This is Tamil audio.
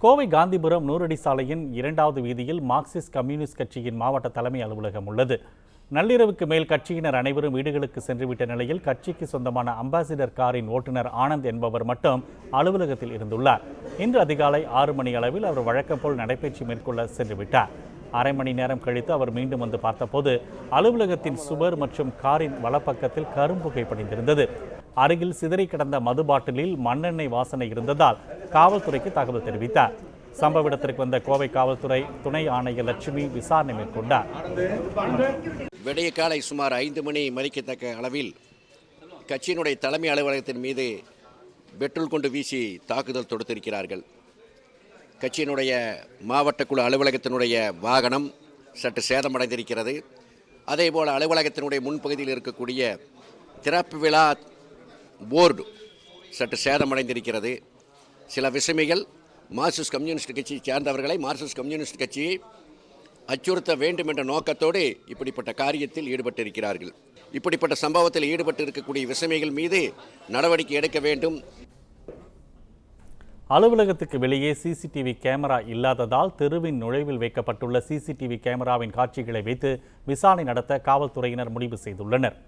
கோவை காந்திபுரம் நூறடி சாலையின் 2வது வீதியில் மார்க்சிஸ்ட் கம்யூனிஸ்ட் கட்சியின் மாவட்ட தலைமை அலுவலகம் உள்ளது. நள்ளிரவுக்கு மேல் கட்சியினர் அனைவரும் வீடுகளுக்கு சென்றுவிட்ட நிலையில் கட்சிக்கு சொந்தமான அம்பாசிடர் காரின் ஓட்டுநர் ஆனந்த் என்பவர் மட்டும் அலுவலகத்தில் இருந்துள்ளார். இன்று அதிகாலை 6 மணி அளவில் அவர் வழக்கம் போல் நடைபயிற்சி மேற்கொள்ள சென்றுவிட்டார். அரை மணி நேரம் கழித்து அவர் மீண்டும் வந்து பார்த்தபோது அலுவலகத்தின் சுவர் மற்றும் காரின் வலப்பக்கத்தில் கரும்புகை படிந்திருந்தது. அருகில் சிதறி கிடந்த மது பாட்டிலில் மண்ணெண்ணெய் வாசனை இருந்ததால் காவல்துறைக்கு தகவல் தெரிவித்தார். சம்பவ இடத்திற்கு வந்த கோவை காவல்துறை துணை ஆணையர் லட்சுமி விசாரணை மேற்கொண்டார். விடிய காலை சுமார் 5 மணி மதிக்கத்தக்க அளவில் கட்சியினுடைய தலைமை அலுவலகத்தின் மீது பெட்ரோல் கொண்டு வீசி தாக்குதல் தொடுத்திருக்கிறார்கள். கட்சியினுடைய மாவட்ட குழு அலுவலகத்தினுடைய வாகனம் சற்று சேதமடைந்திருக்கிறது. அதேபோல் அலுவலகத்தினுடைய முன்பகுதியில் இருக்கக்கூடிய திறப்பு விழா போர்டு சற்று சேதமடைந்திருக்கிறது. சில விசமிகள் மார்க்சிஸ்ட் கம்யூனிஸ்ட் கட்சியை சேர்ந்தவர்களை மார்க்சிஸ்ட் கம்யூனிஸ்ட் கட்சியை அச்சுறுத்த வேண்டும் என்ற நோக்கத்தோடு இப்படிப்பட்ட காரியத்தில் ஈடுபட்டிருக்கிறார்கள். இப்படிப்பட்ட சம்பவத்தில் ஈடுபட்டு இருக்கக்கூடிய விசமிகள் மீது நடவடிக்கை எடுக்க வேண்டும். அலுவலகத்துக்கு வெளியே சிசிடிவி கேமரா இல்லாததால் தெருவின் நுழைவில் வைக்கப்பட்டுள்ள சிசிடிவி கேமராவின் காட்சிகளை வைத்து விசாரணை நடத்த காவல்துறையினர் முடிவு செய்துள்ளனர்.